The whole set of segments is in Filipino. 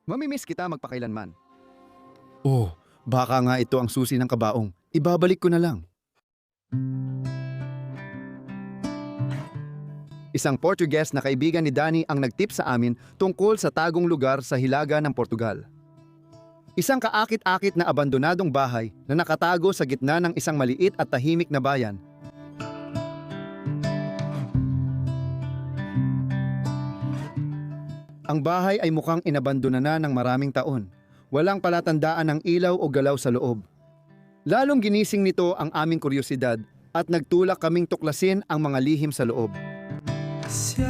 Mamimiss kita magpakailanman. Oh, baka nga ito ang susi ng kabaong. Ibabalik ko na lang. Isang Portuguese na kaibigan ni Danny ang nagtip sa amin tungkol sa tagong lugar sa hilaga ng Portugal. Isang kaakit-akit na abandonadong bahay na nakatago sa gitna ng isang maliit at tahimik na bayan. Ang bahay ay mukhang inabandona na ng maraming taon. Walang palatandaan ng ilaw o galaw sa loob. Lalong ginising nito ang aming kuryosidad at nagtulak kaming tuklasin ang mga lihim sa loob. Se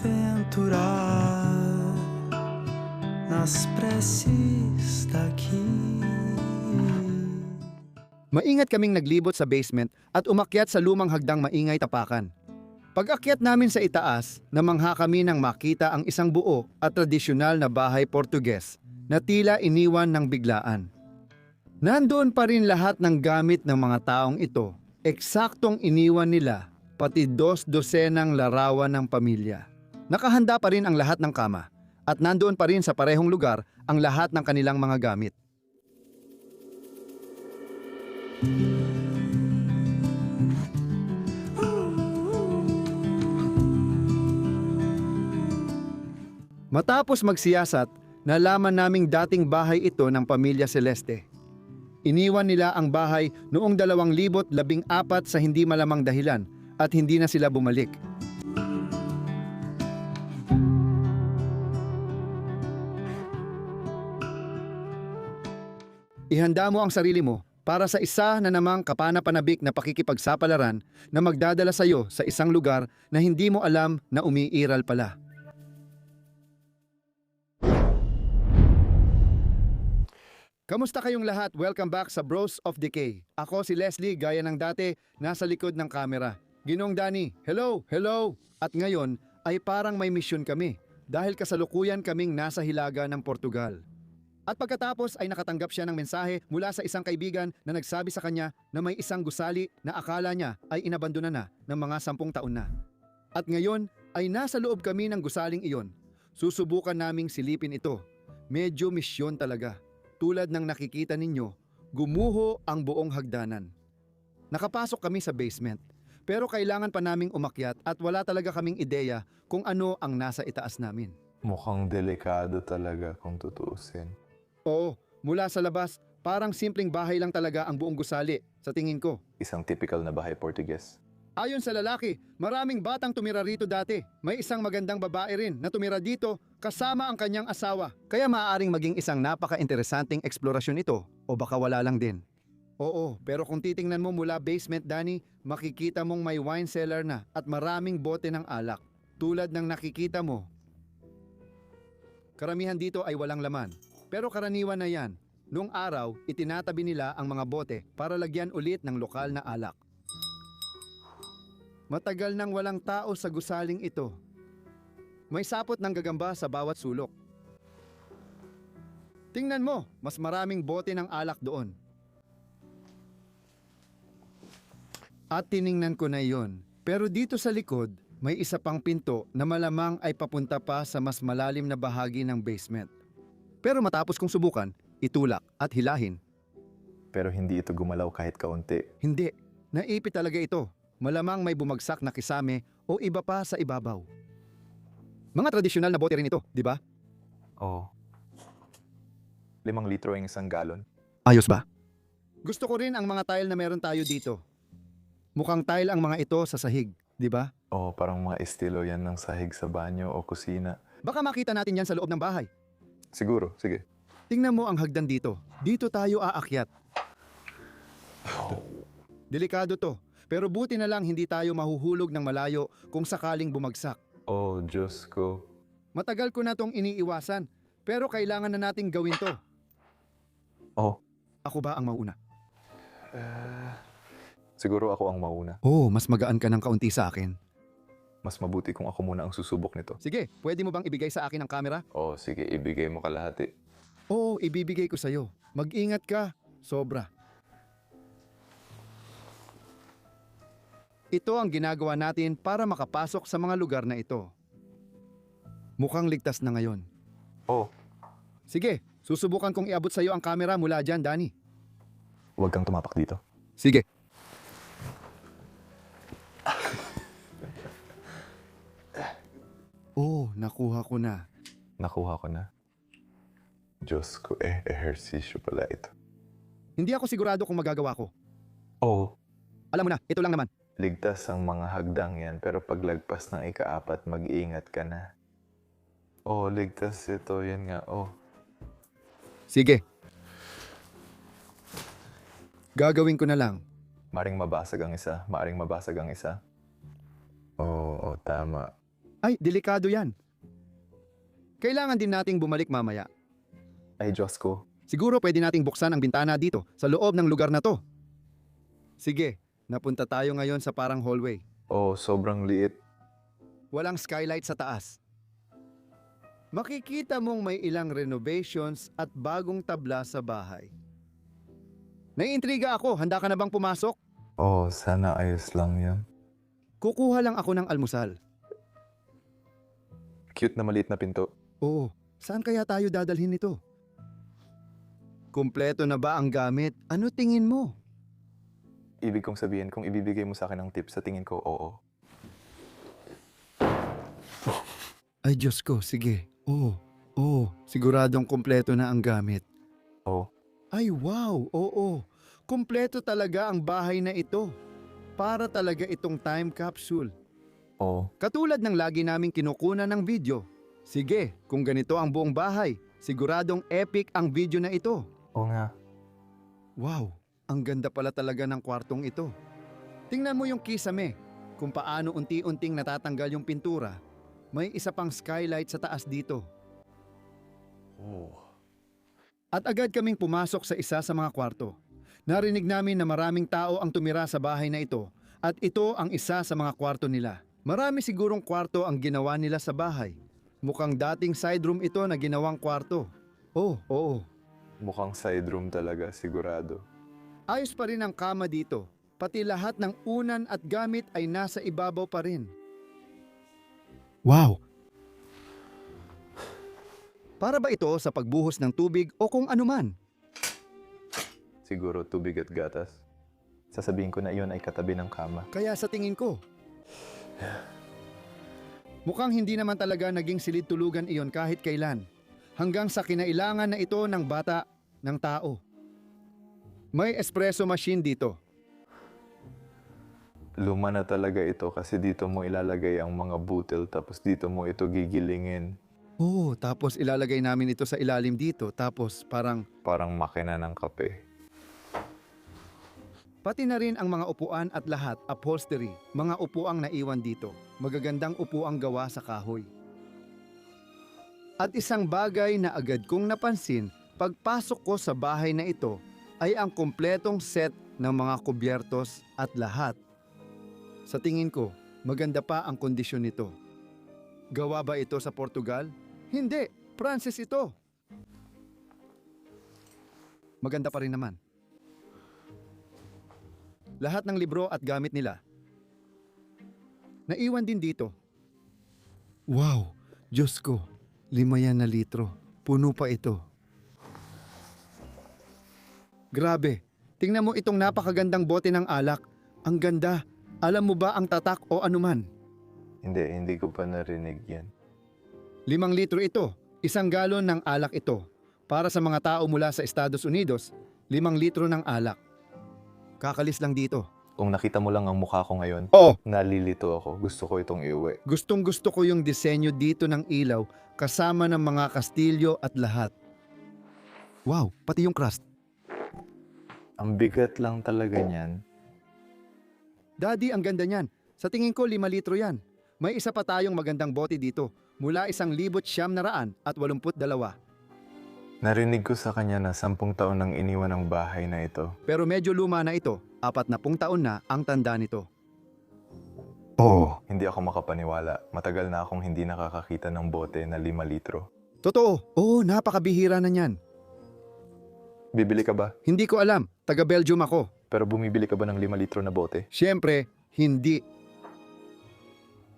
aventurar nas preces daqui. Maingat kaming naglibot sa basement at umakyat sa lumang hagdang maingay tapakan. Pag-akyat namin sa itaas, namangha kami nang makita ang isang buo at tradisyonal na bahay Portuges na tila iniwan ng biglaan. Nandoon pa rin lahat ng gamit ng mga taong ito, eksaktong iniwan nila, pati 2 dosenang larawan ng pamilya. Nakahanda pa rin ang lahat ng kama at nandoon pa rin sa parehong lugar ang lahat ng kanilang mga gamit. Matapos magsiyasat, nalaman naming dating bahay ito ng pamilya Celeste. Iniwan nila ang bahay noong 2014 sa hindi malamang dahilan at hindi na sila bumalik. Ihanda mo ang sarili mo para sa isa na namang kapanapanabik na pakikipagsapalaran na magdadala sa iyo sa isang lugar na hindi mo alam na umiiral pala. Kamusta kayong lahat? Welcome back sa Bros of Decay. Ako si Leslie, gaya ng dati, nasa likod ng kamera. Ginoong Danny, hello, hello! At ngayon ay parang may misyon kami dahil kasalukuyan kaming nasa hilaga ng Portugal. At pagkatapos ay nakatanggap siya ng mensahe mula sa isang kaibigan na nagsabi sa kanya na may isang gusali na akala niya ay inabandona na ng mga 10 taon na. At ngayon ay nasa loob kami ng gusaling iyon. Susubukan naming silipin ito. Medyo misyon talaga. Tulad ng nakikita ninyo, gumuho ang buong hagdanan. Nakapasok kami sa basement, pero kailangan pa naming umakyat at wala talaga kaming ideya kung ano ang nasa itaas namin. Mukhang delikado talaga kung tutuusin. Oo, mula sa labas, parang simpleng bahay lang talaga ang buong gusali, sa tingin ko. Isang typical na bahay Portuguese. Ayon sa lalaki, maraming batang tumira rito dati. May isang magandang babae rin na tumira dito kasama ang kanyang asawa. Kaya maaaring maging isang napaka-interesanting eksplorasyon ito o baka wala lang din. Oo, pero kung titingnan mo mula basement, Danny, makikita mong may wine cellar na at maraming bote ng alak. Tulad ng nakikita mo. Karamihan dito ay walang laman. Pero karaniwan na yan. Noong araw, itinatabi nila ang mga bote para lagyan ulit ng lokal na alak. Matagal nang walang tao sa gusaling ito. May sapot ng gagamba sa bawat sulok. Tingnan mo, mas maraming bote ng alak doon. At tiningnan ko na iyon. Pero dito sa likod, may isa pang pinto na malamang ay papunta pa sa mas malalim na bahagi ng basement. Pero matapos kong subukan, itulak at hilahin. Pero hindi ito gumalaw kahit kaunti. Hindi, naipit talaga ito. Malamang may bumagsak na kisame o iba pa sa ibabaw. Mga tradisyonal na bote rin ito, di ba? Oo. 5 litro ang isang galon. Ayos ba? Gusto ko rin ang mga tile na meron tayo dito. Mukhang tile ang mga ito sa sahig, di ba? Oo, parang mga estilo yan ng sahig sa banyo o kusina. Baka makita natin yan sa loob ng bahay. Siguro, sige. Tingnan mo ang hagdan dito. Dito tayo aakyat. Delikado to. Pero buti na lang hindi tayo mahuhulog ng malayo kung sakaling bumagsak. Oh, Diyos ko. Matagal ko na tong iniiwasan, pero kailangan na nating gawin to. Oh, Ako ba ang mauna? siguro ako ang mauna. Oh, mas magaan ka ng kaunti sa akin. Mas mabuti kung ako muna ang susubok nito. Sige, pwede mo bang ibigay sa akin ang kamera? Oh, sige, ibigay mo kalahati. Oo, ibibigay ko sa'yo. Mag-ingat ka. Sobra. Ito ang ginagawa natin para makapasok sa mga lugar na ito. Mukhang ligtas na ngayon. Oh, Sige, susubukan kong iabot sa iyo ang camera mula dyan, Danny. Huwag kang tumapak dito. Sige. Oh, nakuha ko na. Nakuha ko na. Diyos ko ehersisyo pala ito. Hindi ako sigurado kung magagawa ko. Oo. Alam mo na, ito lang naman. Ligtas ang mga hagdang yan, pero paglagpas ng ika-4, mag-iingat ka na. Oo, ligtas ito. Yan nga, Sige. Gagawin ko na lang. Maring mabasag ang isa. Maring mabasag ang isa. Oo, tama. Ay, delikado yan. Kailangan din nating bumalik mamaya. Ay, Diyos ko. Siguro pwede nating buksan ang bintana dito sa loob ng lugar na to. Sige, napunta tayo ngayon sa parang hallway. Oo, sobrang liit. Walang skylight sa taas. Makikita mong may ilang renovations at bagong tabla sa bahay. Naiintriga ako, handa ka na bang pumasok? Oo, sana ayos lang yan. Kukuha lang ako ng almusal. Cute na maliit na pinto. Oo, saan kaya tayo dadalhin ito? Kumpleto na ba ang gamit? Ano tingin mo? Ibig kong sabihin, kung ibibigay mo sa akin ng tips, sa tingin ko, oo. Ay Diyos ko, sige. Oo, siguradong kumpleto na ang gamit. Oo. Ay wow, oo. Kumpleto talaga ang bahay na ito. Para talaga itong time capsule. Oo. Katulad ng lagi naming kinukunan ng video. Sige, kung ganito ang buong bahay, siguradong epic ang video na ito. Oo nga. Wow, ang ganda pala talaga ng kwartong ito. Tingnan mo yung kisame, kung paano unti-unting natatanggal yung pintura. May isa pang skylight sa taas dito. Oo. At agad kaming pumasok sa isa sa mga kwarto. Narinig namin na maraming tao ang tumira sa bahay na ito at ito ang isa sa mga kwarto nila. Marami sigurong kwarto ang ginawa nila sa bahay. Mukhang dating side room ito na ginawang kwarto. Oo. Mukhang side room talaga, sigurado. Ayos pa rin ang kama dito. Pati lahat ng unan at gamit ay nasa ibabaw pa rin. Wow! Para ba ito sa pagbuhos ng tubig o kung anuman? Siguro tubig at gatas. Sasabihin ko na iyon ay katabi ng kama. Kaya sa tingin ko, mukhang hindi naman talaga naging silid tulugan iyon kahit kailan. Hanggang sa kinailangan na ito ng bata, ng tao. May espresso machine dito. Luma na talaga ito kasi dito mo ilalagay ang mga butil tapos dito mo ito gigilingin. Oo, tapos ilalagay namin ito sa ilalim dito. Tapos parang, Parang makina ng kape. pati na rin ang mga upuan at lahat, upholstery, mga upuang naiwan dito. Magagandang upuang gawa sa kahoy. At isang bagay na agad kong napansin pagpasok ko sa bahay na ito ay ang kumpletong set ng mga kubyertos at lahat. Sa tingin ko, maganda pa ang kondisyon nito. Gawa ba ito sa Portugal? Hindi, Francis ito. Maganda pa rin naman. Lahat ng libro at gamit nila. Naiwan din dito. Wow, Diyos ko, 5 yan na litro. Puno pa ito. Grabe, tingnan mo itong napakagandang bote ng alak. Ang ganda. Alam mo ba ang tatak o anuman? Hindi ko pa narinig yan. 5 litro ito. 1 galon ng alak ito. Para sa mga tao mula sa Estados Unidos, 5 litro ng alak. Kakalis lang dito. Kung nakita mo lang ang mukha ko ngayon, Oh, nalilito ako. Gusto ko itong iuwi. gustong gusto ko yung disenyo dito ng ilaw kasama ng mga kastilyo at lahat. Wow, pati yung crust. Ang bigat lang talaga niyan. Daddy, ang ganda niyan. Sa tingin ko 5 litro yan. May isa pa tayong magandang bote dito. Mula 1,982. Narinig ko sa kanya na 10 taon nang iniwan ang bahay na ito. Pero medyo luma na ito. 40 taon na ang tanda nito. Oo. Hindi ako makapaniwala. Matagal na akong hindi nakakakita ng bote na 5 litro. Totoo. Oo, napakabihira na niyan. Bibili ka ba? Hindi ko alam. Taga Belgium ako. Pero bumibili ka ba ng 5 litro na bote? Siyempre, hindi.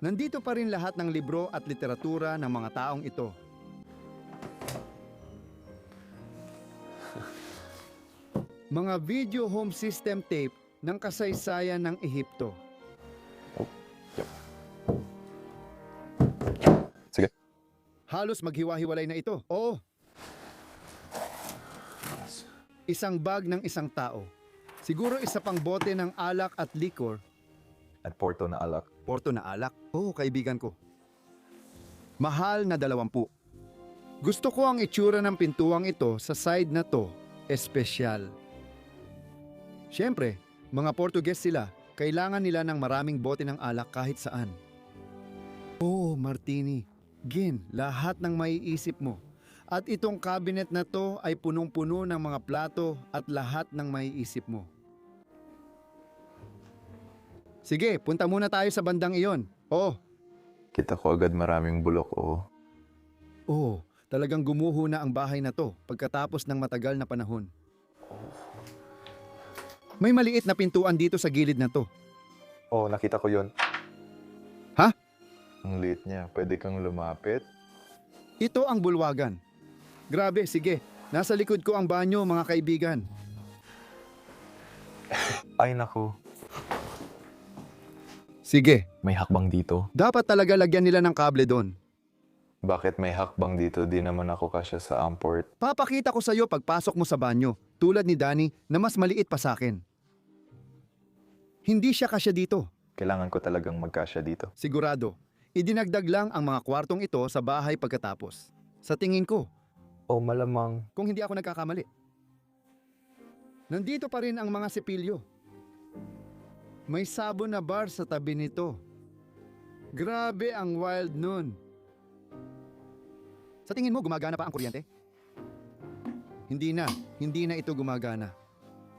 Nandito pa rin lahat ng libro at literatura ng mga taong ito. Mga video home system tape ng kasaysayan ng Ehipto. Sige. Halos maghiwa-hiwalay na ito. Oo. Isang bag ng isang tao. Siguro isa pang bote ng alak at liquor. At Porto na alak. Porto na alak. Oo, kaibigan ko. Mahal na 20. Gusto ko ang itsura ng pintuang ito sa side na to, espesyal. Siyempre, mga Portuguese sila, kailangan nila ng maraming bote ng alak kahit saan. Oo, Martini. Gin, lahat ng maiisip mo. At itong cabinet na to ay punong-puno ng mga plato at lahat ng maiisip mo. Sige, punta muna tayo sa bandang iyon. Oo. Kita ko agad maraming bulok, oh. Oo, talagang gumuho na ang bahay na to pagkatapos ng matagal na panahon. May maliit na pintuan dito sa gilid na to. Oh, nakita ko yon. Ha? Ang liit niya. Pwede kang lumapit. Ito ang bulwagan. Grabe, sige. Nasa likod ko ang banyo, mga kaibigan. Ay, naku. Sige, May hakbang dito. dapat talaga lagyan nila ng kable doon. Bakit may hakbang dito? Di naman ako kasya sa amport. Papakita ko sa iyo pagpasok mo sa banyo, tulad ni Danny na mas maliit pa sa akin. Hindi siya kasya dito. Kailangan ko talagang magkasya dito. Sigurado, idinagdag lang ang mga kwartong ito sa bahay pagkatapos. Sa tingin ko, Oh, malamang. kung hindi ako nagkakamali. Nandito pa rin ang mga sipilyo. May sabon na bar sa tabi nito. Grabe ang wild nun. Sa tingin mo, gumagana pa ang kuryente? Hindi na ito gumagana.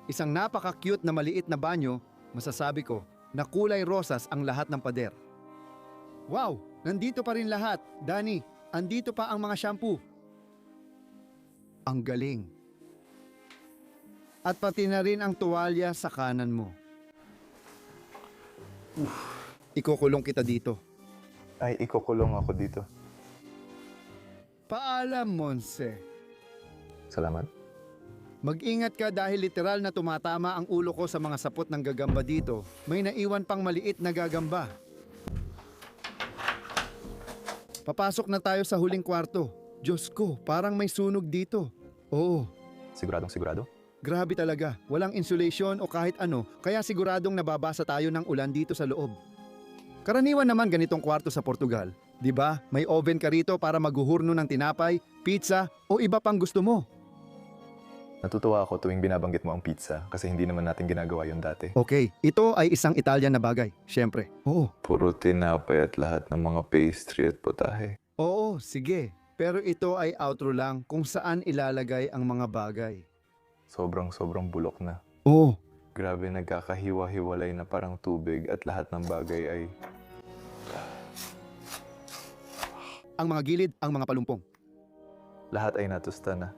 Isang napaka-cute na maliit na banyo, masasabi ko, na kulay rosas ang lahat ng pader. Wow! Nandito pa rin lahat. Danny, andito pa ang mga shampoo. Ang galing. At pati na rin ang tuwalya sa kanan mo. Ikukulong kita dito. Ay, ikukulong ako dito. Paalam, Monse. Salamat. Mag-ingat ka dahil literal na tumatama ang ulo ko sa mga sapot ng gagamba dito. May naiwan pang maliit na gagamba. Papasok na tayo sa huling kwarto. Diyos ko, parang may sunog dito. Oo, Siguradong sigurado? grabe talaga. Walang insulation o kahit ano, kaya siguradong nababasa tayo ng ulan dito sa loob. Karaniwan naman ganitong kwarto sa Portugal. 'Di ba? May oven ka rito para maghuhurno ng tinapay, pizza o iba pang gusto mo. Natutuwa ako tuwing binabanggit mo ang pizza kasi hindi naman natin ginagawa yun dati. Okay, ito ay isang Italian na bagay. Siyempre. Oo. Puro tinapay at lahat ng mga pastry at putahe. Oo, sige. Pero ito ay outro lang kung saan ilalagay ang mga bagay. Sobrang bulok na. Oo. Grabe, nagkakahiwa-hiwalay na parang tubig at lahat ng bagay ay... Ang mga gilid, ang mga palumpong. Lahat ay natusta na.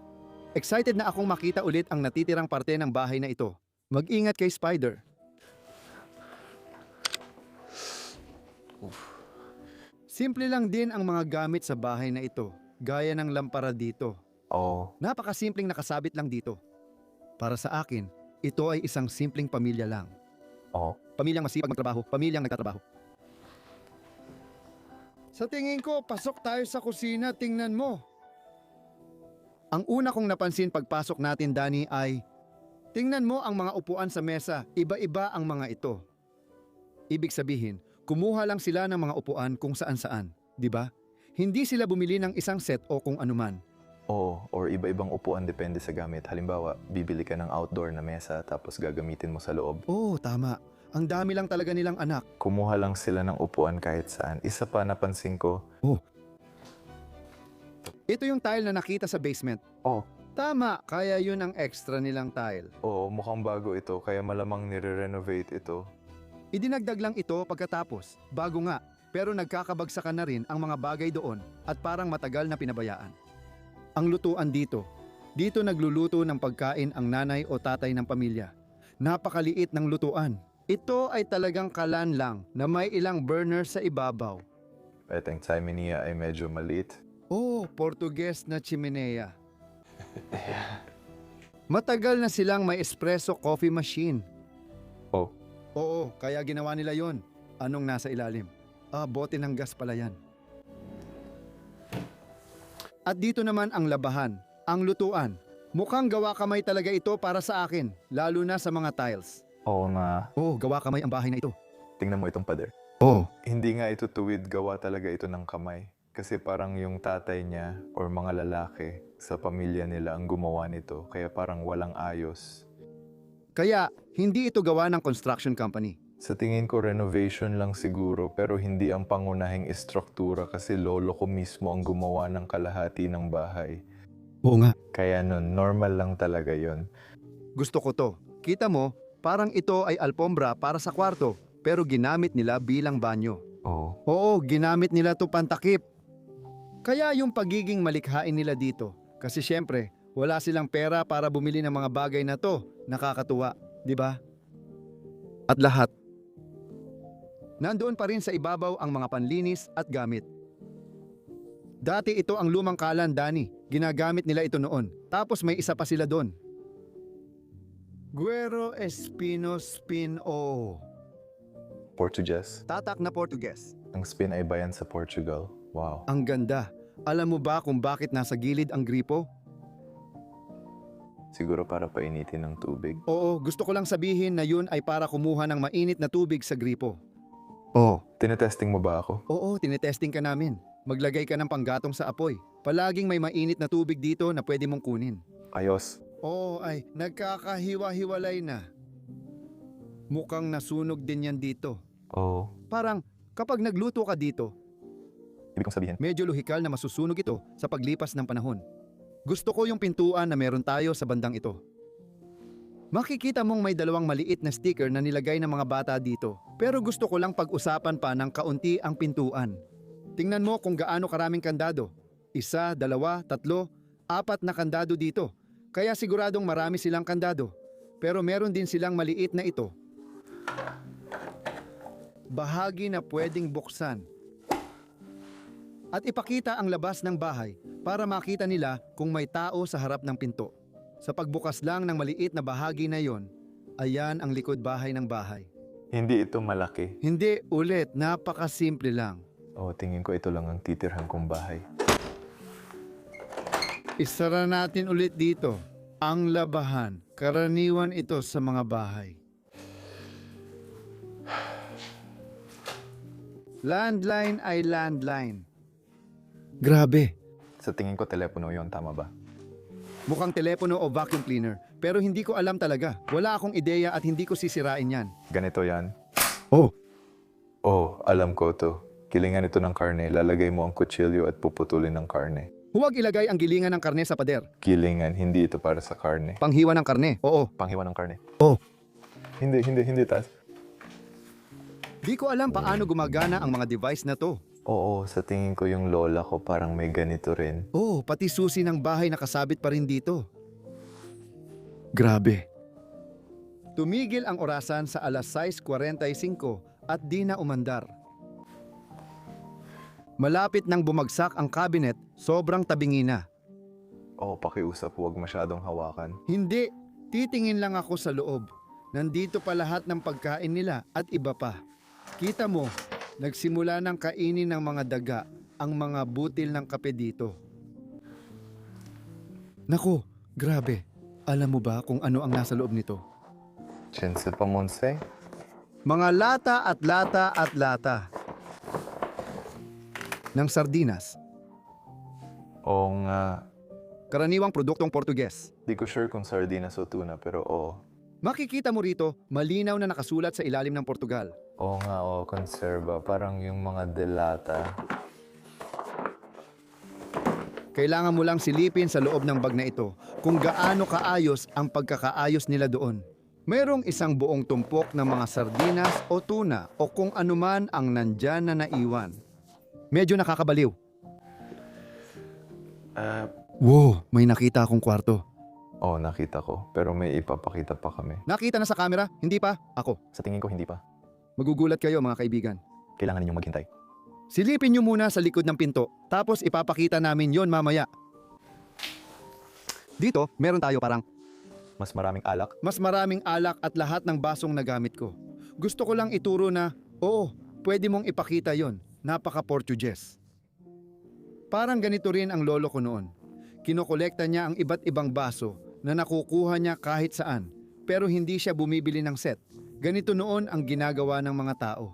Excited na akong makita ulit ang natitirang parte ng bahay na ito. Mag-ingat kay Spider. Simple lang din ang mga gamit sa bahay na ito, gaya ng lampara dito. Oh, Napakasimpleng nakasabit lang dito. Para sa akin, ito ay isang simpleng pamilya lang. oh. Pamilyang masipag magtrabaho, pamilyang nagtatrabaho. Sa tingin ko, pasok tayo sa kusina, tingnan mo. Ang una kong napansin pagpasok natin, Danny, ay tingnan mo ang mga upuan sa mesa, iba-iba ang mga ito. Ibig sabihin, kumuha lang sila ng mga upuan kung saan-saan, di ba? Hindi sila bumili ng isang set o kung anuman. Oo, or iba-ibang upuan depende sa gamit. Halimbawa, bibili ka ng outdoor na mesa tapos gagamitin mo sa loob. Oo, tama. Ang dami lang talaga nilang anak. Kumuha lang sila ng upuan kahit saan. Isa pa napansin ko, Ito yung tile na nakita sa basement. oh, Tama, kaya yun ang extra nilang tile. oo, mukhang bago ito kaya malamang nire-renovate ito. Idinagdag lang ito pagkatapos, bago nga, pero nagkakabagsakan na rin ang mga bagay doon at parang matagal na pinabayaan. Ang lutuan dito nagluluto ng pagkain ang nanay o tatay ng pamilya. Napakaliit ng lutuan. Ito ay talagang kalan lang na may ilang burner sa ibabaw. At ang chimenea ay medyo maliit. Oh, Portuguese na chimenea. Matagal na silang may espresso coffee machine. Oh, Oo, kaya ginawa nila yon. Anong nasa ilalim? Bote ng gas pala yan. At dito naman ang labahan, ang lutuan. Mukhang gawa kamay talaga ito para sa akin, lalo na sa mga tiles. oo na. Oo, gawa kamay ang bahay na ito. Tingnan mo itong pader. Oo. Hindi nga ito tuwid, gawa talaga ito ng kamay. Kasi parang yung tatay niya or mga lalaki sa pamilya nila ang gumawa nito. Kaya parang walang ayos. Kaya, hindi ito gawa ng construction company. Sa tingin ko renovation lang siguro pero hindi ang pangunahing istruktura kasi lolo ko mismo ang gumawa ng kalahati ng bahay. Oo nga. Kaya nun, normal lang talaga yon. Gusto ko to. Kita mo, parang ito ay alpombra para sa kwarto, pero ginamit nila bilang banyo. Oo. Oo, ginamit nila to pantakip. Kaya yung pagiging malikhain nila dito, kasi syempre, wala silang pera para bumili ng mga bagay na to, nakakatuwa, di ba? At lahat. Nandoon pa rin sa ibabaw ang mga panlinis at gamit. Dati ito ang lumang kalan, Dani. Ginagamit nila ito noon. Tapos may isa pa sila doon. Guero Espino Spin O. Portuguese. Tatak na Portuges. Ang Spain ay bayan sa Portugal. Wow. Ang ganda. Alam mo ba kung bakit nasa gilid ang gripo? Siguro para painitin ng tubig. Oo, gusto ko lang sabihin na yun ay para kumuha ng mainit na tubig sa gripo. Oo. Tinetesting mo ba ako? Oo, tinetesting ka namin. Maglagay ka ng panggatong sa apoy. Palaging may mainit na tubig dito na pwede mong kunin. Ayos. Oo, ay nagkakahiwa-hiwalay na. Mukhang nasunog din yan dito. Oo. Parang kapag nagluto ka dito, Ibig kong sabihin, medyo lohikal na masusunog ito sa paglipas ng panahon. Gusto ko yung pintuan na meron tayo sa bandang ito. Makikita mong may dalawang maliit na sticker na nilagay ng mga bata dito. Pero gusto ko lang pag-usapan pa ng kaunti ang pintuan. Tingnan mo kung gaano karaming kandado. 1, 2, 3, 4 na kandado dito. Kaya siguradong marami silang kandado. Pero meron din silang maliit na ito. Bahagi na pwedeng buksan. At ipakita ang labas ng bahay para makita nila kung may tao sa harap ng pinto. Sa pagbukas lang ng maliit na bahagi na yon, ayan ang likod bahay ng bahay. hindi ito malaki. Hindi ulit, napakasimple lang. Oo, tingin ko ito lang ang titirhan kong bahay. Isara natin ulit dito. Ang labahan, karaniwan ito sa mga bahay. Landline ay landline. Grabe. Sa tingin ko telepono yon, tama ba? Mukhang telepono o vacuum cleaner. Pero hindi ko alam talaga. Wala akong ideya at hindi ko sisirain yan. Ganito yan. Oh, Oh, alam ko to. Kilingan ito ng karne. Lalagay mo ang kutsilyo at puputulin ng karne. huwag ilagay ang gilingan ng karne sa pader. Kilingan, hindi ito para sa karne. Panghiwa ng karne. Oo. Panghiwa ng karne. Oh. Hindi, Tas. Di ko alam paano gumagana ang mga device na to. Oo, sa tingin ko yung lola ko parang may ganito rin. Oh, pati susi ng bahay nakasabit pa rin dito. Grabe. Tumigil ang orasan sa alas 6:45 at di na umandar. Malapit nang bumagsak ang cabinet, sobrang tabingi na. Oo, pakiusap, huwag masyadong hawakan. Hindi, titingin lang ako sa loob. Nandito pa lahat ng pagkain nila at iba pa. Kita mo, nagsimula ng kainin ng mga daga ang mga butil ng kape dito. Naku, grabe. Alam mo ba kung ano ang nasa loob nito? Chinse pa monse? Mga lata at lata at lata ng sardinas. Oo nga. Karaniwang produktong Portuges. Di ko sure kung sardinas o tuna pero oo. Makikita mo rito, malinaw na nakasulat sa ilalim ng Portugal. Oo nga, oo, konserba. Parang yung mga delata. Kailangan mo lang silipin sa loob ng bag na ito kung gaano kaayos ang pagkakaayos nila doon. Mayroong isang buong tumpok ng mga sardinas o tuna o kung anuman ang nandyan na naiwan. Medyo nakakabaliw. Wow, may nakita akong kwarto. Oo, nakita ko. Pero may ipapakita pa kami. Nakita na sa camera? Hindi pa? Ako. Sa tingin ko, hindi pa. Magugulat kayo mga kaibigan. Kailangan ninyong maghintay. Silipin nyo muna sa likod ng pinto, tapos ipapakita namin yon mamaya. Dito, meron tayo parang Mas maraming alak? Mas maraming alak at lahat ng basong nagamit ko. Gusto ko lang ituro na, oo, pwede mong ipakita yon. Napaka-Portuguese. Parang ganito rin ang lolo ko noon. Kinokolekta niya ang iba't ibang baso na nakukuha niya kahit saan, pero hindi siya bumibili ng set. Ganito noon ang ginagawa ng mga tao.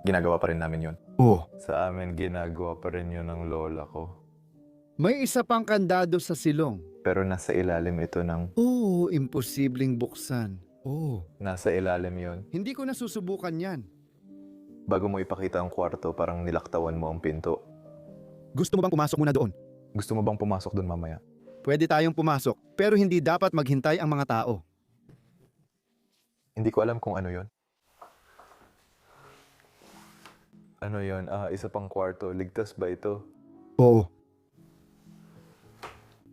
Ginagawa pa rin namin yun. Oh. Sa amin, ginagawa pa rin yun ng lola ko. May isa pang kandado sa silong. Pero nasa ilalim ito ng... Oo, imposibleng buksan. Oo. Nasa ilalim yun. Hindi ko nasusubukan yan. Bago mo ipakita ang kwarto, parang nilaktawan mo ang pinto. Gusto mo bang pumasok muna doon? Gusto mo bang pumasok doon mamaya? Pwede tayong pumasok, pero hindi dapat maghintay ang mga tao. Hindi ko alam kung ano yon. Ano yon? Isa pang kwarto. Ligtas ba ito? Oo.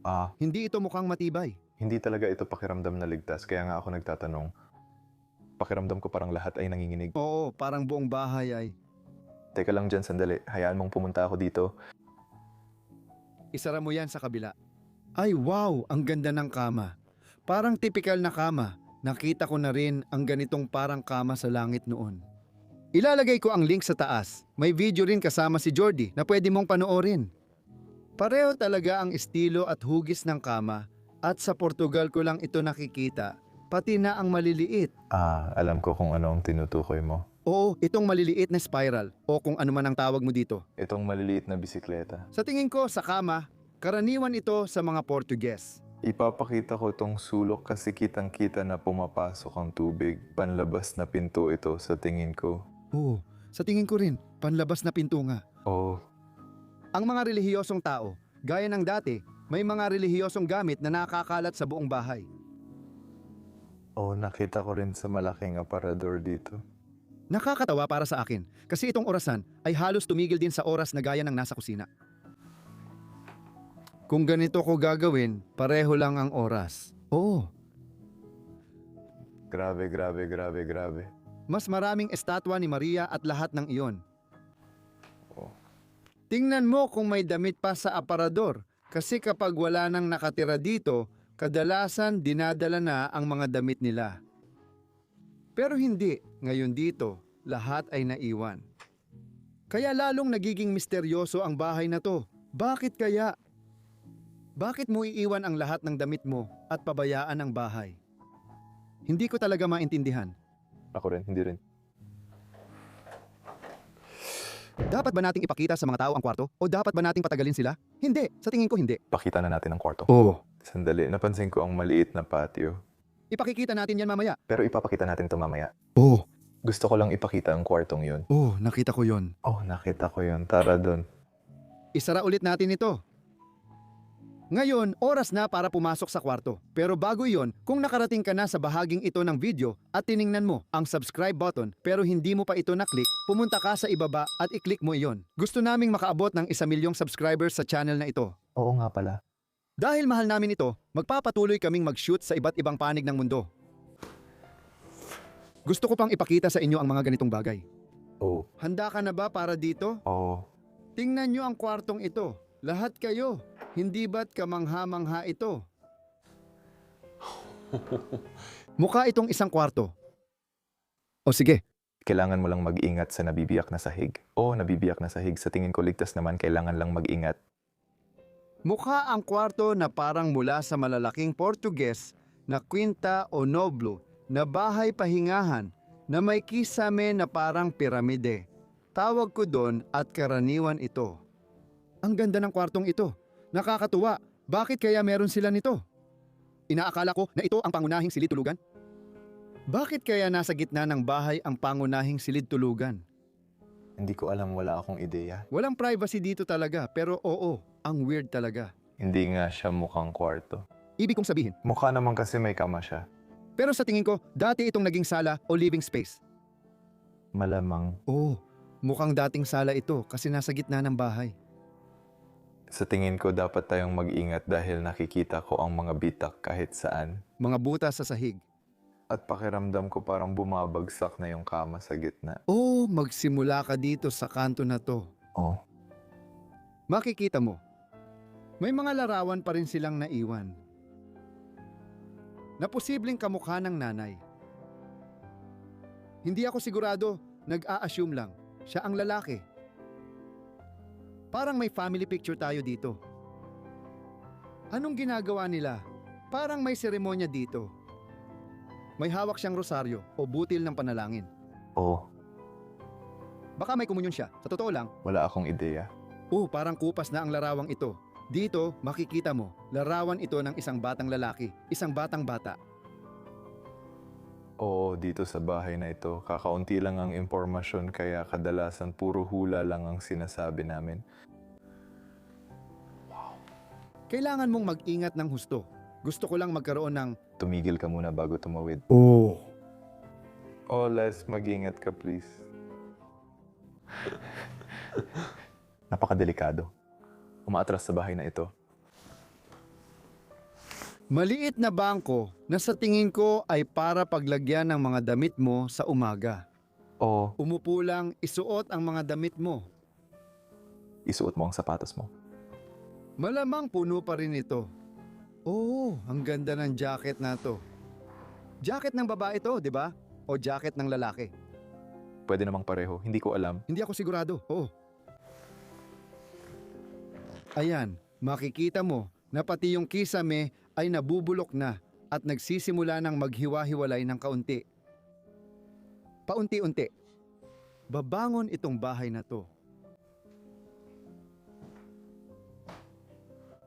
Ah, Hindi ito mukhang matibay. hindi talaga ito pakiramdam na ligtas. Kaya nga ako nagtatanong. Pakiramdam ko parang lahat ay nanginginig. Oo, parang buong bahay ay. Teka lang dyan, sandali. Hayaan mong pumunta ako dito. Isara mo yan sa kabila. Ay wow, ang ganda ng kama. Parang tipikal na kama. Nakita ko na rin ang ganitong parang kama sa langit noon. Ilalagay ko ang link sa taas. May video rin kasama si Jordy na pwede mong panoorin. Pareho talaga ang estilo at hugis ng kama at sa Portugal ko lang ito nakikita, pati na ang maliliit. Alam ko kung ano ang tinutukoy mo. Oo, itong maliliit na spiral o kung ano man ang tawag mo dito. Itong maliliit na bisikleta. Sa tingin ko sa kama, karaniwan ito sa mga Portuges. Ipapakita ko itong sulok kasi kitang-kita na pumapasok ang tubig. Panlabas na pinto ito sa tingin ko. Oo, sa tingin ko rin, panlabas na pinto nga. Oh, Ang mga relihiyosong tao, gaya ng dati, may mga relihiyosong gamit na nakakalat sa buong bahay. nakita ko rin sa malaking aparador dito. Nakakatawa para sa akin kasi itong orasan ay halos tumigil din sa oras na gaya ng nasa kusina. Kung ganito ko gagawin, pareho lang ang oras. Oo, Grabe, grabe, grabe, grabe. mas maraming estatwa ni Maria at lahat ng iyon. Oh. Tingnan mo kung may damit pa sa aparador kasi kapag wala nang nakatira dito, kadalasan dinadala na ang mga damit nila. Pero hindi, ngayon dito, lahat ay naiwan. Kaya lalong nagiging misteryoso ang bahay na to. Bakit kaya? Bakit mo iiwan ang lahat ng damit mo at pabayaan ang bahay? Hindi ko talaga maintindihan. Ako rin, hindi rin. Dapat ba nating ipakita sa mga tao ang kwarto? O dapat ba nating patagalin sila? Hindi, sa tingin ko hindi. Pakita na natin ang kwarto. Oo. Sandali, napansin ko ang maliit na patio. Ipakikita natin yan mamaya. Pero ipapakita natin ito mamaya. Oo. Gusto ko lang ipakita ang kwartong yun. Oo, nakita ko yon. Oh, nakita ko yun. Tara doon. Isara ulit natin ito. Ngayon, oras na para pumasok sa kwarto. Pero bago iyon, kung nakarating ka na sa bahaging ito ng video at tiningnan mo ang subscribe button pero hindi mo pa ito na-click, pumunta ka sa ibaba at i-click mo iyon. Gusto naming makaabot ng 1 milyong subscribers sa channel na ito. Oo nga pala. Dahil mahal namin ito, magpapatuloy kaming mag-shoot sa iba't ibang panig ng mundo. Gusto ko pang ipakita sa inyo ang mga ganitong bagay. Oh. Handa ka na ba para dito? Oh. Tingnan nyo ang kwartong ito. Lahat kayo. Hindi ba't kamangha-mangha ito? Mukha itong isang kwarto. O sige, Kailangan mo lang mag-ingat sa nabibiyak na sahig. Oo, nabibiyak na sahig. Sa tingin ko ligtas naman, kailangan lang mag-ingat. mukha ang kwarto na parang mula sa malalaking Portuges na kwinta o noblo na bahay pahingahan na may kisame na parang piramide. Tawag ko doon at karaniwan ito. Ang ganda ng kwartong ito. Nakakatuwa. Bakit kaya meron sila nito? Inaakala ko na ito ang pangunahing silid tulugan. Bakit kaya nasa gitna ng bahay ang pangunahing silid tulugan? Hindi ko alam, wala akong ideya. Walang privacy dito talaga, pero oo, ang weird talaga. Hindi nga siya mukhang kwarto. Ibig kong sabihin, Mukha naman kasi may kama siya. pero sa tingin ko, dati itong naging sala o living space. Malamang. Oo, mukhang dating sala ito kasi nasa gitna ng bahay. Sa tingin ko, dapat tayong mag-ingat dahil nakikita ko ang mga bitak kahit saan. Mga butas sa sahig. At pakiramdam ko parang bumabagsak na yung kama sa gitna. Oo, magsimula ka dito sa kanto na to. Oh, Makikita mo, may mga larawan pa rin silang naiwan. na posibleng kamukha ng nanay. Hindi ako sigurado, nag-a-assume lang. Siya ang lalaki. Parang may family picture tayo dito. Anong ginagawa nila? Parang may seremonya dito. May hawak siyang rosaryo o butil ng panalangin. Oo, Baka may komunyon siya. Sa totoo lang, wala akong ideya. parang kupas na ang larawang ito. Dito, makikita mo, larawan ito ng isang batang lalaki, isang batang bata. Oo, dito sa bahay na ito, kakaunti lang ang impormasyon kaya kadalasan puro hula lang ang sinasabi namin. Kailangan mong mag-ingat ng husto. Gusto ko lang magkaroon ng... Tumigil ka muna bago tumawid. Oh. Oh, Les, mag-ingat ka please. Napakadelikado. Umaatras sa bahay na ito. Maliit na bangko na sa tingin ko ay para paglagyan ng mga damit mo sa umaga. Oo, Umupo lang, isuot ang mga damit mo. isuot mo ang sapatos mo. Malamang puno pa rin ito. Ang ganda ng jacket na to. Jacket ng babae to, di ba? O jacket ng lalaki? Pwede namang pareho, hindi ko alam. Hindi ako sigurado. Ayan, makikita mo na pati yung kisame ay nabubulok na at nagsisimula ng maghiwa-hiwalay ng kaunti. Paunti-unti. Babangon itong bahay na to.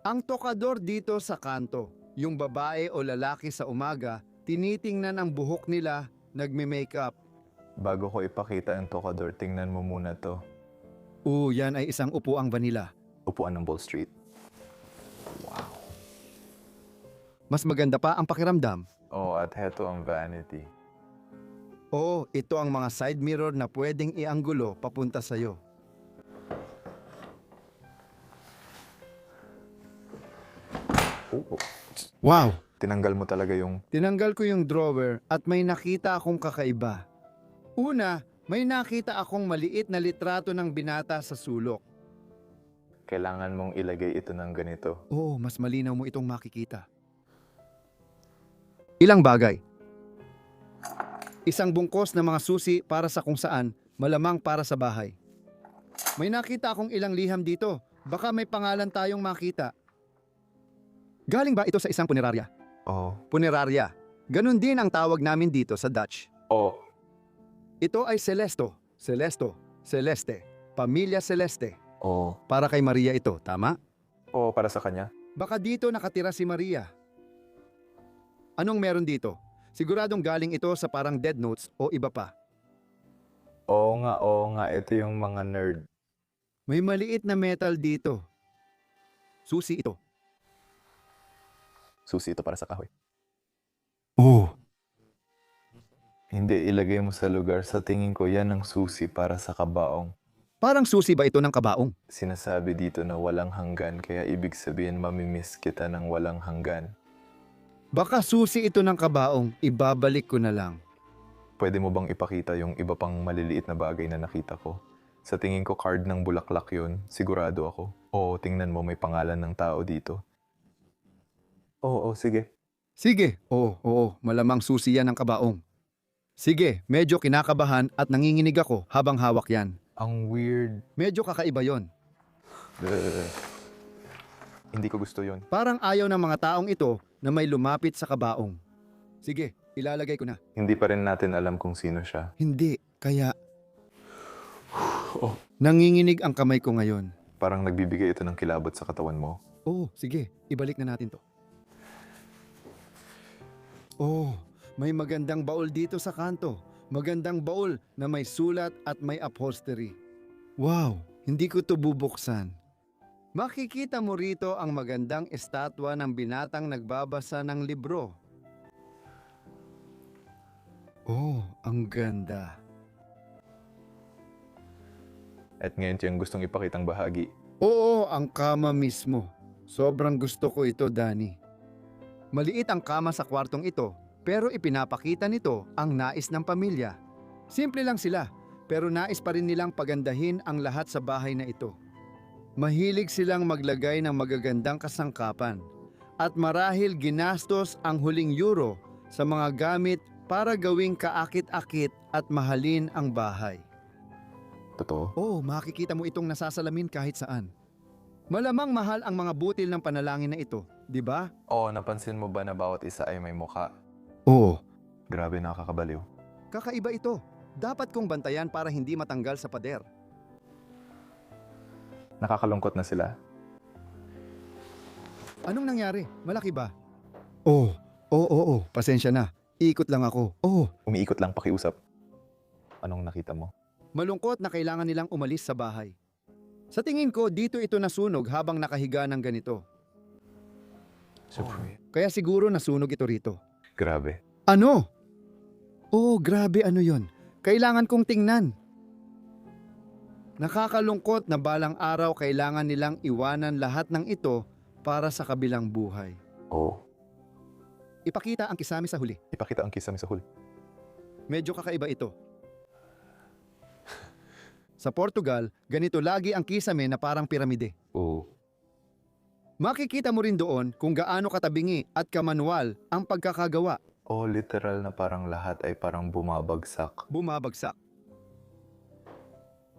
Ang tokador dito sa kanto, yung babae o lalaki sa umaga, tinitingnan ang buhok nila, nagme-makeup. Bago ko ipakita ang tokador, tingnan mo muna to. Yan ay isang upuang vanilla. Upuan ng Wall Street. Mas maganda pa ang pakiramdam. Oh, at heto ang vanity. Ito ang mga side mirror na pwedeng ianggulo papunta sa'yo. Oo. Wow! Tinanggal mo talaga yung... Tinanggal ko yung drawer at may nakita akong kakaiba. Una, may nakita akong maliit na litrato ng binata sa sulok. Kailangan mong ilagay ito ng ganito. Mas malinaw mo itong makikita. Ilang bagay. Isang bungkos na mga susi para sa kung saan, malamang para sa bahay. May nakita akong ilang liham dito. Baka may pangalan tayong makita. Galing ba ito sa isang punerarya? Oh. Punerarya. Ganon din ang tawag namin dito sa Dutch. Oh. Ito ay Celesto, Celesto, Celeste, Pamilya Celeste. Oh. Para kay Maria ito, tama? Oh, para sa kanya? Baka dito nakatira si Maria. Anong meron dito? Siguradong galing ito sa parang dead notes o iba pa. Oo nga. Ito yung mga nerd. May maliit na metal dito. Susi ito. Susi ito para sa kahoy. Hindi, ilagay mo sa lugar. Sa tingin ko, yan ang susi para sa kabaong. Parang susi ba ito ng kabaong? Sinasabi dito na walang hanggan, kaya ibig sabihin mamimiss kita ng walang hanggan. Baka susi ito ng kabaong, ibabalik ko na lang. Pwede mo bang ipakita yung iba pang maliliit na bagay na nakita ko? Sa tingin ko card ng bulaklak yun, sigurado ako. Oo, tingnan mo may pangalan ng tao dito. Oo, sige. Sige, oo, malamang susi yan ng kabaong. Sige, medyo kinakabahan at nanginginig ako habang hawak yan. Ang weird. Medyo kakaiba yon. Hindi ko gusto yun. Parang ayaw ng mga taong ito na may lumapit sa kabaong. Sige, ilalagay ko na. Hindi pa rin natin alam kung sino siya. Hindi, kaya... Nanginginig ang kamay ko ngayon. Parang nagbibigay ito ng kilabot sa katawan mo. Sige, ibalik na natin to. May magandang baul dito sa kanto. Magandang baul na may sulat at may upholstery. Wow, hindi ko to bubuksan. Makikita mo rito ang magandang estatwa ng binatang nagbabasa ng libro. Ang ganda. At ngayon siyang gustong ipakitang bahagi. Ang kama mismo. Sobrang gusto ko ito, Danny. Maliit ang kama sa kwartong ito, pero ipinapakita nito ang nais ng pamilya. Simple lang sila, pero nais pa rin nilang pagandahin ang lahat sa bahay na ito. Mahilig silang maglagay ng magagandang kasangkapan. At marahil ginastos ang huling euro sa mga gamit para gawing kaakit-akit at mahalin ang bahay. Totoo? Oo, makikita mo itong nasasalamin kahit saan. Malamang mahal ang mga butil ng panalangin na ito, di ba? Oo, napansin mo ba na bawat isa ay may mukha? Oo. Grabe, nakakabaliw. Kakaiba ito. Dapat kong bantayan para hindi matanggal sa pader. Nakakalungkot na sila. Anong nangyari? Malaki ba? Oo. Pasensya na. Ikot lang ako. Oo. Umiikot lang pakiusap. Anong nakita mo? Malungkot na kailangan nilang umalis sa bahay. Sa tingin ko, dito ito nasunog habang nakahiga ng ganito. Super. Kaya siguro nasunog ito rito. Grabe. Ano? Oo, grabe ano yon. Kailangan kong tingnan. Nakakalungkot na balang araw kailangan nilang iwanan lahat ng ito para sa kabilang buhay. Oo. Ipakita ang kisame sa huli. Ipakita ang kisame sa huli. Medyo kakaiba ito. Sa Portugal, ganito lagi ang kisame na parang piramide. Oo. Makikita mo rin doon kung gaano katabingi at kamanwal ang pagkakagawa. Oo, literal na parang lahat ay parang bumabagsak. Bumabagsak.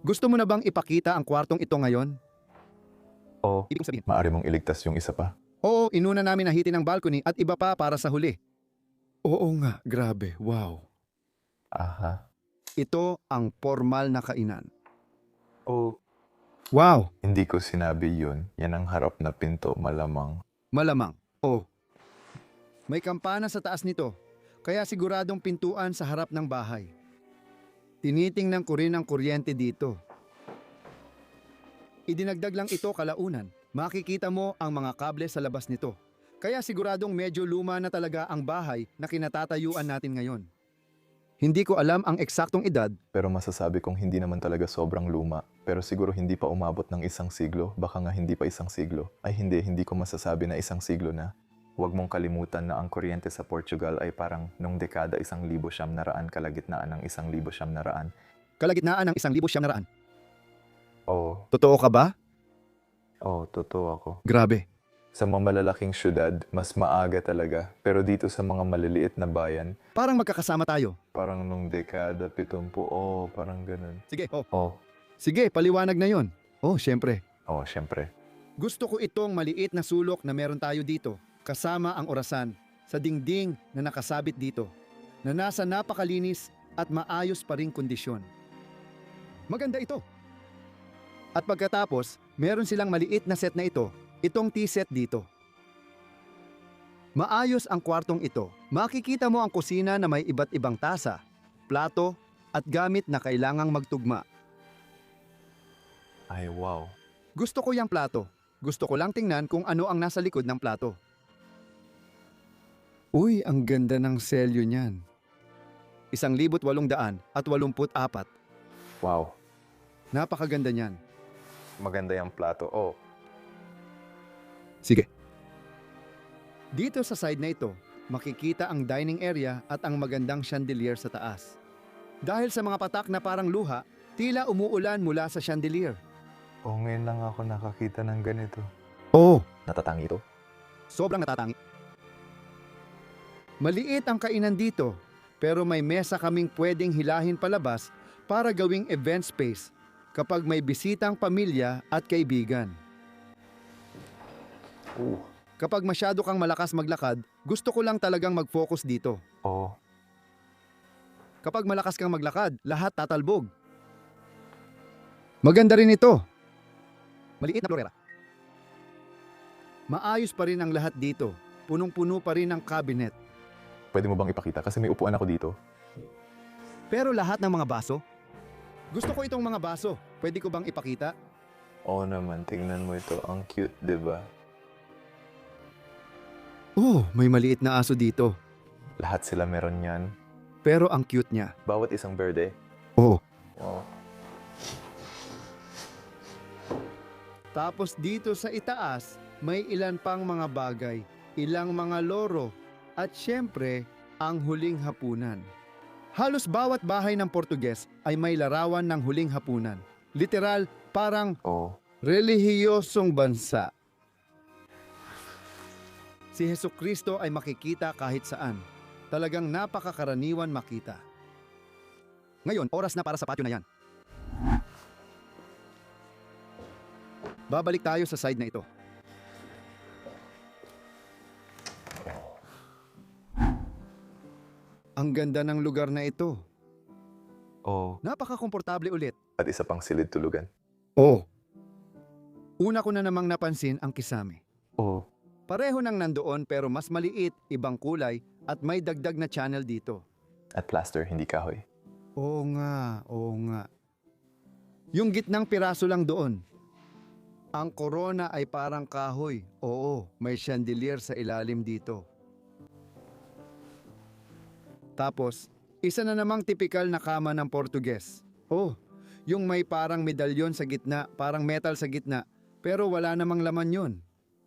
Gusto mo na bang ipakita ang kwartong ito ngayon? Oo. Ibig sabihin, Maaari mong iligtas yung isa pa. oo, inuna namin nahitin ang balcony at iba pa para sa huli. Oo nga, grabe, wow. Aha. Ito ang formal na kainan. Oo. Wow, Hindi ko sinabi yun. Yan ang harap na pinto, malamang. malamang. Oh. May kampana sa taas nito, kaya siguradong pintuan sa harap ng bahay. Tinitingnan ko rin ang kuryente dito. Idinagdag lang ito kalaunan. Makikita mo ang mga kable sa labas nito. Kaya siguradong medyo luma na talaga ang bahay na kinatatayuan natin ngayon. Hindi ko alam ang eksaktong edad, Pero masasabi kong hindi naman talaga sobrang luma. Pero siguro hindi pa umabot ng 1 siglo. Baka nga hindi pa 1 siglo. Ay hindi ko masasabi na 1 siglo na. Huwag mong kalimutan na ang kuryente sa Portugal ay parang nung dekada 1900 kalagitnaan ng 1900. kalagitnaan ng 1900. Oo. Totoo ka ba? Oo, totoo ako. Grabe. Sa mga malalaking syudad, mas maaga talaga. Pero dito sa mga maliliit na bayan, Parang magkakasama tayo. parang nung dekada 70, parang ganun. Sige, oh. Oo. Sige, paliwanag na yon. Oh, syempre. Oo, syempre. Gusto ko itong maliit na sulok na meron tayo dito, kasama ang orasan, sa dingding na nakasabit dito, na nasa napakalinis at maayos pa ring kondisyon. Maganda ito. At pagkatapos, meron silang maliit na set na ito, itong tea set dito. Maayos ang kwartong ito. Makikita mo ang kusina na may iba't ibang tasa, plato, at gamit na kailangang magtugma. Ay, wow. Gusto ko yung plato. Gusto ko lang tingnan kung ano ang nasa likod ng plato. Uy, ang ganda ng selyo niyan. 1,884. Wow. Napakaganda niyan. Maganda yung plato. Oh, Sige. Dito sa side na ito, makikita ang dining area at ang magandang chandelier sa taas. Dahil sa mga patak na parang luha, tila umuulan mula sa chandelier. oh, ngayon lang ako nakakita ng ganito. Oo. Natatangi ito? Sobrang natatangi. Maliit ang kainan dito, pero may mesa kaming pwedeng hilahin palabas para gawing event space kapag may bisitang pamilya at kaibigan. Kapag masyado kang malakas maglakad, gusto ko lang talagang mag-focus dito. Oo. Kapag malakas kang maglakad, lahat tatalbog. Maganda rin ito. Maliit na florera. Maayos pa rin ang lahat dito. Punong-puno pa rin ang cabinet. Pwede mo bang ipakita? Kasi may upuan ako dito. Pero lahat ng mga baso? Gusto ko itong mga baso. Pwede ko bang ipakita? Oo naman, tingnan mo ito. Ang cute, di ba? Oh, may maliit na aso dito. Lahat sila meron yan. Pero ang cute niya. Bawat isang berde. Oo. Oo. Tapos dito sa itaas, may ilan pang mga bagay, ilang mga loro, at syempre, ang huling hapunan. Halos bawat bahay ng Portuges ay may larawan ng huling hapunan. Literal, parang Oo. relihiyosong bansa. Si Hesukristo ay makikita kahit saan. Talagang napakakaraniwan makita. Ngayon, oras na para sa patio na yan. Babalik tayo sa side na ito. Ang ganda ng lugar na ito. Oh, Napaka-komportable ulit. at isa pang silid tulugan. Oh. Una ko na namang napansin ang kisame. Oh, Pareho nang nandoon pero mas maliit, ibang kulay at may dagdag na channel dito. at plaster, hindi kahoy. Oo nga, oo nga. Yung gitnang piraso lang doon. Ang korona ay parang kahoy. Oo, may chandelier sa ilalim dito. Tapos, isa na namang tipikal na kama ng Portuges. Oh, yung may parang medalyon sa gitna, parang metal sa gitna, pero wala namang laman yun.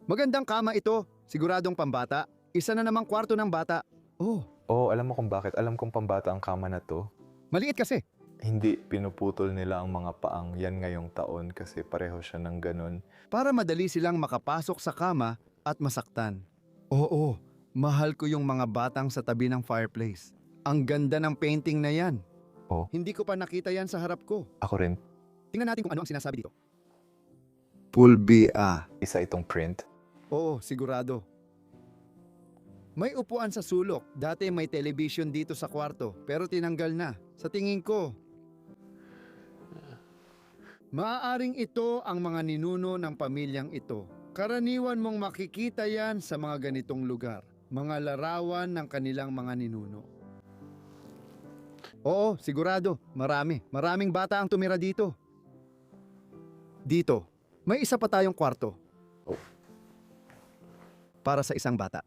Magandang kama ito, siguradong pambata. Isa na namang kwarto ng bata. Oh, Oh, alam mo kung bakit? Alam kong pambata ang kama na to. maliit kasi. Hindi, pinuputol nila ang mga paang yan ngayong taon kasi pareho siya ng ganun. Para madali silang makapasok sa kama at masaktan. Oo, mahal ko yung mga batang sa tabi ng fireplace. Ang ganda ng painting na yan. Oh. Hindi ko pa nakita yan sa harap ko. Ako rin, Tingnan natin kung ano ang sinasabi dito. Pulbia. isa itong print. Oo, sigurado. May upuan sa sulok. Dati may television dito sa kwarto, pero tinanggal na. Sa tingin ko, maaaring ito ang mga ninuno ng pamilyang ito. Karaniwan mong makikita yan sa mga ganitong lugar. Mga larawan ng kanilang mga ninuno. Oo, sigurado. Marami. Maraming bata ang tumira dito. Dito, may isa pa tayong kwarto. Para sa isang bata.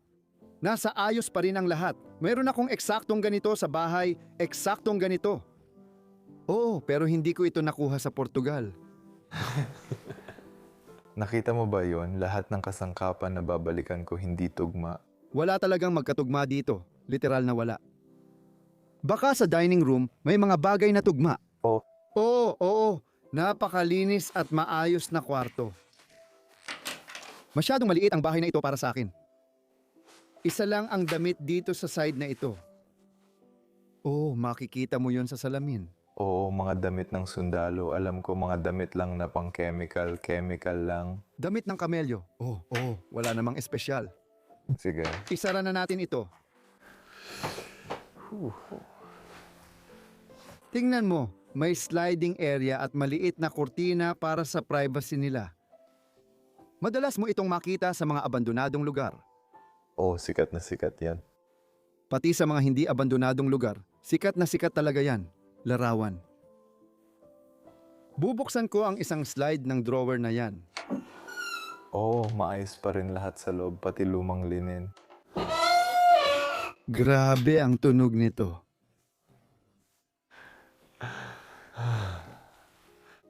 Nasa ayos pa rin ang lahat. Meron akong eksaktong ganito sa bahay, eksaktong ganito. Oo, pero hindi ko ito nakuha sa Portugal. Nakita mo ba yon? Lahat ng kasangkapan na babalikan ko hindi tugma. Wala talagang magkatugma dito. Literal na wala. Baka sa dining room, may mga bagay na tugma. Oh. Oo. Napakalinis at maayos na kwarto. Masyadong maliit ang bahay na ito para sa akin. Isa lang ang damit dito sa side na ito. Oh, makikita mo yon sa salamin. Oo, mga damit ng sundalo. Alam ko mga damit lang na pang chemical lang. Damit ng kamelyo. Oh, wala namang espesyal. Sige. Isara na natin ito. Tingnan mo, may sliding area at maliit na kurtina para sa privacy nila. Madalas mo itong makita sa mga abandonadong lugar. Oh, sikat na sikat yan. Pati sa mga hindi abandonadong lugar, sikat na sikat talaga yan. Larawan. Bubuksan ko ang isang slide ng drawer na yan. Oh, maayos pa rin lahat sa loob, pati lumang linen. Grabe ang tunog nito.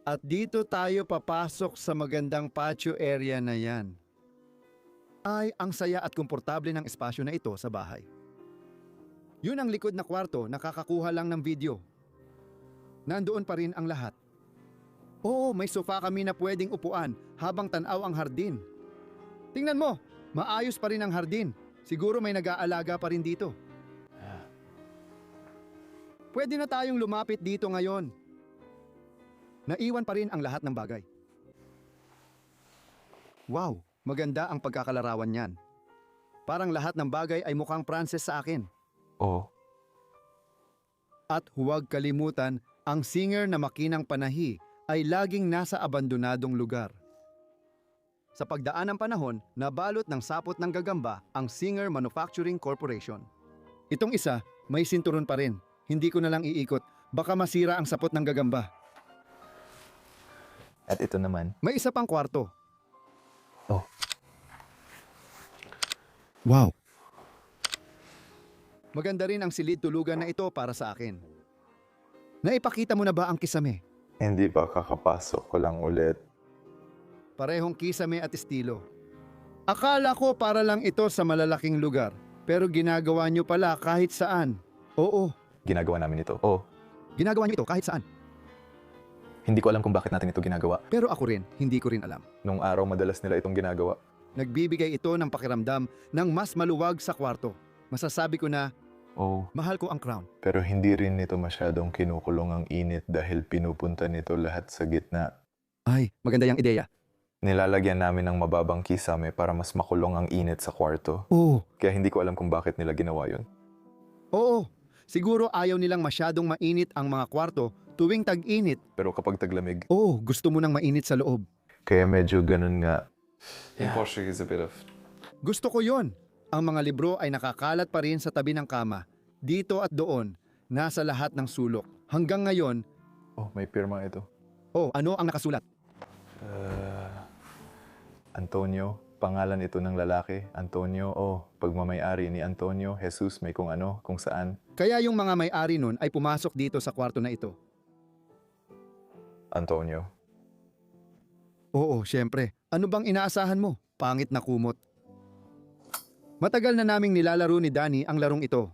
At dito tayo papasok sa magandang patio area na yan. Ay, ang saya at komportable ng espasyo na ito sa bahay. Yun ang likod na kwarto, nakakakuha lang ng video. Nandoon pa rin ang lahat. Oo, may sofa kami na pwedeng upuan habang tanaw ang hardin. Tingnan mo, maayos pa rin ang hardin. Siguro may nag-aalaga pa rin dito. Pwede na tayong lumapit dito ngayon. Naiwan pa rin ang lahat ng bagay. Wow, maganda ang pagkakalarawan niyan. Parang lahat ng bagay ay mukhang Pranses sa akin. Oh, At huwag kalimutan, ang singer na makinang panahi ay laging nasa abandonadong lugar. Sa pagdaan ng panahon, nabalot ng sapot ng gagamba ang Singer Manufacturing Corporation. Itong isa, may sinturon pa rin. Hindi ko na lang iikot, baka masira ang sapot ng gagamba. at ito naman. May isa pang kwarto. Oh. Wow. Maganda rin ang silid tulugan na ito para sa akin. Naipakita mo na ba ang kisame? Hindi ba kakapasok ko lang ulit? Parehong kisame at estilo. Akala ko para lang ito sa malalaking lugar, pero ginagawa nyo pala kahit saan. Oo, Ginagawa namin ito. Oh, ginagawa nyo ito kahit saan. hindi ko alam kung bakit natin ito ginagawa. Pero ako rin, hindi ko rin alam. Nung araw madalas nila itong ginagawa. Nagbibigay ito ng pakiramdam ng mas maluwag sa kwarto. Masasabi ko na Oh, Mahal ko ang crown. pero hindi rin nito masyadong kinukulong ang init dahil pinupunta nito lahat sa gitna. Ay, maganda yung ideya. Nilalagyan namin ng mababang kisame para mas makulong ang init sa kwarto. Oo, Kaya hindi ko alam kung bakit nila ginawa yun. oo. Siguro ayaw nilang masyadong mainit ang mga kwarto tuwing tag-init. Pero kapag taglamig, Oo, gusto mo nang mainit sa loob. kaya medyo ganun nga. In Portuguese, a bit of... Gusto ko yon. Ang mga libro ay nakakalat pa rin sa tabi ng kama. Dito at doon, nasa lahat ng sulok. Hanggang ngayon, Oh, may pirma ito. oh, ano ang nakasulat? Antonio, pangalan ito ng lalaki. Antonio, pagmamayari ni Antonio, Jesus, may kung ano, kung saan. Kaya yung mga may-ari nun ay pumasok dito sa kwarto na ito. Antonio. Oo, syempre. Ano bang inaasahan mo? Pangit na kumot. Matagal na naming nilalaro ni Danny ang larong ito.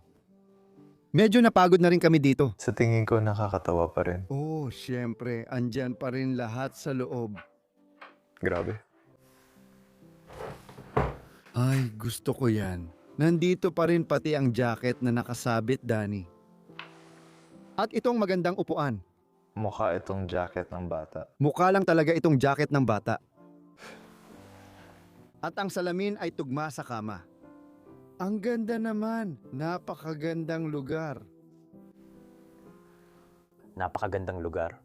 Medyo napagod na rin kami dito. Sa tingin ko, nakakatawa pa rin. Oh, syempre, andyan pa rin lahat sa loob. Grabe. Ay, gusto ko yan. Nandito pa rin pati ang jacket na nakasabit, Danny. At itong magandang upuan. Mukha itong jacket ng bata. Mukha lang talaga itong jacket ng bata. At ang salamin ay tugma sa kama. Ang ganda naman. Napakagandang lugar. Napakagandang lugar.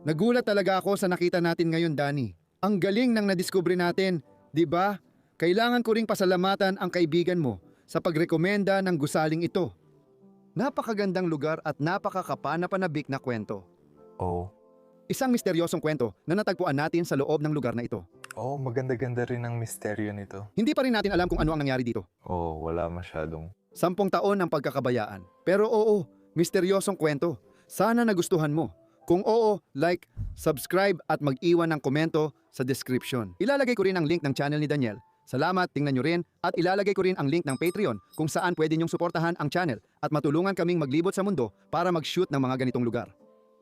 Nagulat talaga ako sa nakita natin ngayon, Danny. Ang galing ng nadiskubre natin, di ba? Kailangan ko ring pasalamatan ang kaibigan mo sa pagrekomenda ng gusaling ito. Napakagandang lugar at napakakapanapanabik na kwento. Oh. Isang misteryosong kwento na natagpuan natin sa loob ng lugar na ito. Oh, maganda-ganda rin ang misteryo nito. Hindi pa rin natin alam kung ano ang nangyari dito. Oh, wala masyadong. 10 taon ng pagkakabayaan. Pero oo, misteryosong kwento. Sana nagustuhan mo. Kung oo, like, subscribe at mag-iwan ng komento sa description. Ilalagay ko rin ang link ng channel ni Daniel. Salamat, tingnan nyo rin. At ilalagay ko rin ang link ng Patreon kung saan pwede nyong suportahan ang channel at matulungan kaming maglibot sa mundo para mag-shoot ng mga ganitong lugar.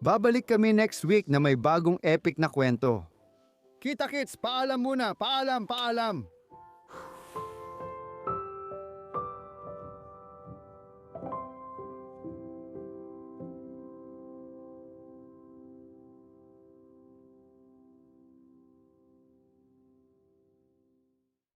Babalik kami next week na may bagong epic na kwento. Kita kits, paalam muna. Paalam.